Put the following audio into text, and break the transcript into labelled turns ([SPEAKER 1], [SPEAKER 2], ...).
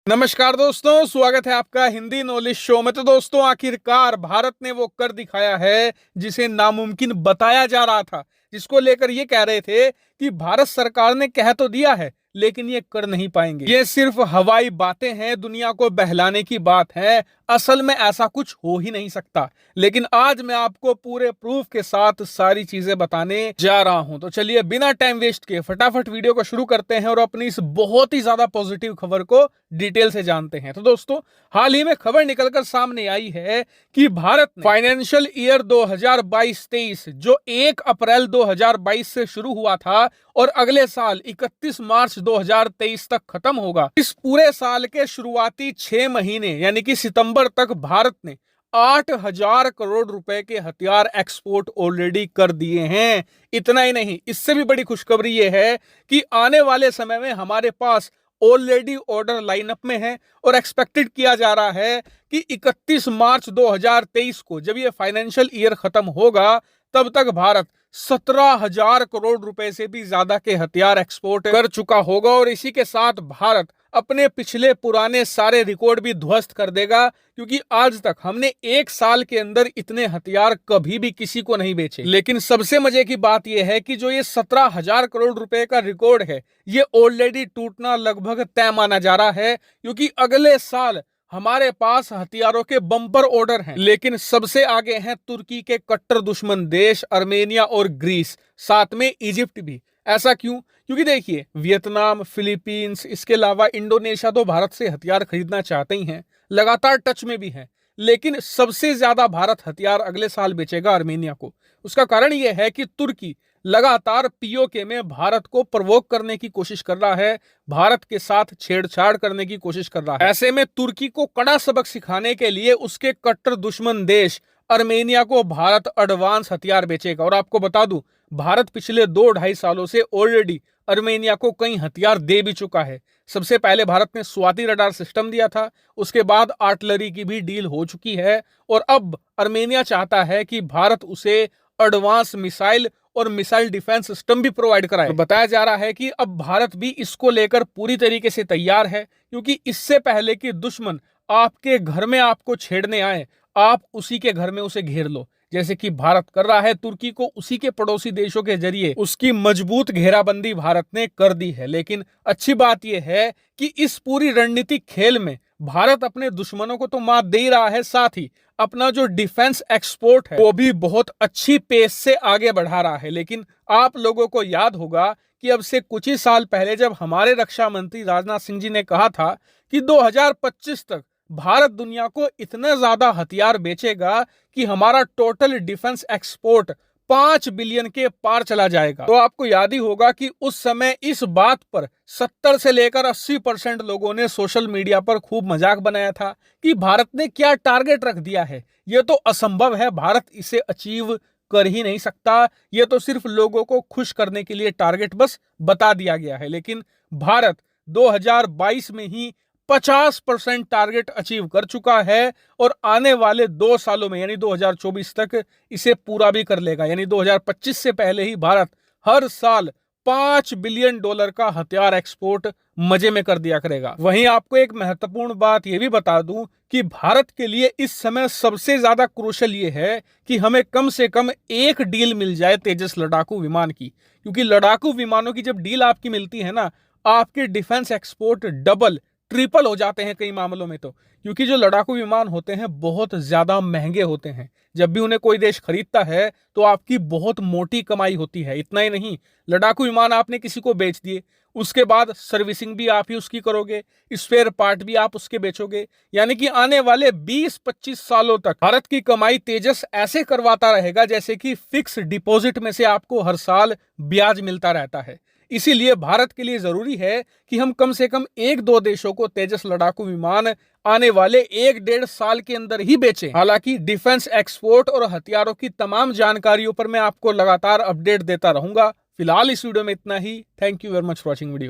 [SPEAKER 1] नमस्कार दोस्तों, स्वागत है आपका हिंदी नॉलेज शो में। तो दोस्तों, आखिरकार भारत ने वो कर दिखाया है जिसे नामुमकिन बताया जा रहा था, जिसको लेकर ये कह रहे थे कि भारत सरकार ने कह तो दिया है लेकिन ये कर नहीं पाएंगे, ये सिर्फ हवाई बातें हैं, दुनिया को बहलाने की बात है, असल में ऐसा कुछ हो ही नहीं सकता। लेकिन आज मैं आपको पूरे प्रूफ के साथ सारी चीजें बताने जा रहा हूं। तो चलिए बिना टाइम वेस्ट किए फटाफट वीडियो को शुरू करते हैं और अपनी इस बहुत ही ज्यादा पॉजिटिव खबर को डिटेल से जानते हैं। तो दोस्तों, हाल ही में खबर निकलकर सामने आई है कि भारत ने फाइनेंशियल ईयर 2022-23 जो 1 अप्रैल 2022 से शुरू हुआ था और अगले साल 31 मार्च 2023 तक खत्म होगा, इस पूरे साल के शुरुआती 6 महीने यानी कि सितंबर तक भारत ने 8,000 करोड़ रुपए के हथियार एक्सपोर्ट ऑलरेडी कर दिए हैं। इतना ही नहीं, इससे भी बड़ी खुशखबरी यह है कि आने वाले समय में हमारे पास ऑलरेडी ऑर्डर लाइनअप में है और एक्सपेक्टेड किया जा रहा है कि 31 मार्च 2023 को जब ये फाइनेंशियल ईयर खत्म होगा तब तक भारत 17,000 करोड़ रुपए से भी ज्यादा के हथियार एक्सपोर्ट कर चुका होगा और इसी के साथ भारत अपने पिछले पुराने सारे रिकॉर्ड भी ध्वस्त कर देगा, क्योंकि आज तक हमने 1 साल के अंदर इतने हथियार कभी भी किसी को नहीं बेचे। लेकिन सबसे मजे की बात यह है कि जो ये 17,000 करोड़ रुपए का रिकॉर्ड है, ये ऑलरेडी टूटना लगभग तय माना जा रहा है, क्योंकि अगले साल हमारे पास हथियारों के बम्पर ऑर्डर हैं। लेकिन सबसे आगे हैं तुर्की के कट्टर दुश्मन देश अर्मेनिया और ग्रीस, साथ में इजिप्ट भी। ऐसा क्यों? क्योंकि देखिए, वियतनाम, फिलीपींस, इसके अलावा इंडोनेशिया तो भारत से हथियार खरीदना चाहते ही हैं, लगातार टच में भी हैं। लेकिन सबसे ज्यादा भारत हथियार अगले साल बेचेगा अर्मेनिया को। उसका कारण यह है कि तुर्की लगातार पीओके में भारत को प्रवोक करने की कोशिश कर रहा है, भारत के साथ छेड़छाड़ करने की कोशिश कर रहा है। ऐसे में तुर्की को कड़ा सबक सिखाने के लिए उसके कट्टर दुश्मन देश अर्मेनिया को भारत एडवांस हथियार बेचेगा। और आपको बता दूं, भारत पिछले 2-2.5 सालों से ऑलरेडी अर्मेनिया को कई हथियार दे भी चुका है। सबसे पहले भारत ने स्वाति रडार सिस्टम दिया था, उसके बाद आर्टिलरी की भी डील हो चुकी है और अब अर्मेनिया चाहता है कि भारत उसे एडवांस मिसाइल और मिसाइल डिफेंस सिस्टम भी प्रोवाइड कराए। तो बताया जा रहा है कि अब भारत भी इसको लेकर पूरी तरीके से तैयार है, क्योंकि इससे पहले कि दुश्मन आपके घर में आपको छेड़ने आए, आप उसी के घर में उसे घेर लो, जैसे कि भारत कर रहा है। तुर्की को उसी के पड़ोसी देशों के जरिए उसकी मजबूत घेराबंदी भारत ने कर दी है। लेकिन अच्छी बात यह है कि इस पूरी रणनीतिक खेल में भारत अपने दुश्मनों को तो मात दे ही रहा है, साथ ही अपना जो डिफेंस एक्सपोर्ट है वो भी बहुत अच्छी पेस से आगे बढ़ा रहा है। लेकिन आप लोगों को याद होगा कि अब से कुछ ही साल पहले जब हमारे रक्षा मंत्री राजनाथ सिंह जी ने कहा था कि 2025 तक भारत दुनिया को इतना ज्यादा हथियार बेचेगा कि हमारा टोटल डिफेंस एक्सपोर्ट 5 बिलियन के पार चला जाएगा। तो आपको याद ही होगा कि उस समय इस बात पर 70 से लेकर 80% लोगों ने सोशल मीडिया पर खूब मजाक बनाया था कि भारत ने क्या टारगेट रख दिया है, यह तो असंभव है, भारत इसे अचीव कर ही नहीं सकता, यह तो सिर्फ लोगों को खुश करने के लिए टारगेट बस बता दिया गया है। लेकिन भारत 2022 में ही 50% टारगेट अचीव कर चुका है और आने वाले 2 सालों में यानी 2024 तक इसे पूरा भी कर लेगा। यानी 2025 से पहले ही भारत हर साल $5 बिलियन का हथियार एक्सपोर्ट मजे में कर दिया करेगा। वहीं आपको एक महत्वपूर्ण बात यह भी बता दूं कि भारत के लिए इस समय सबसे ज्यादा क्रूशियल ये है कि हमें कम से कम एक डील मिल जाए तेजस लड़ाकू विमान की, क्योंकि लड़ाकू विमानों की जब डील आपकी मिलती है ना, आपके डिफेंस एक्सपोर्ट डबल ट्रिपल हो जाते हैं कई मामलों में। तो क्योंकि जो लड़ाकू विमान होते हैं बहुत ज्यादा महंगे होते हैं, जब भी उन्हें कोई देश खरीदता है तो आपकी बहुत मोटी कमाई होती है। इतना ही नहीं, लड़ाकू विमान आपने किसी को बेच दिए, उसके बाद सर्विसिंग भी आप ही उसकी करोगे, स्पेयर पार्ट भी आप उसके बेचोगे, यानी कि आने वाले 20-25 सालों तक भारत की कमाई तेजस ऐसे करवाता रहेगा जैसे कि फिक्स डिपॉजिट में से आपको हर साल ब्याज मिलता रहता है। इसीलिए भारत के लिए जरूरी है कि हम कम से कम 1-2 देशों को तेजस लड़ाकू विमान आने वाले 1-1.5 साल के अंदर ही बेचें। हालांकि डिफेंस एक्सपोर्ट और हथियारों की तमाम जानकारियों पर मैं आपको लगातार अपडेट देता रहूंगा। फिलहाल इस वीडियो में इतना ही। Thank you very much for watching video.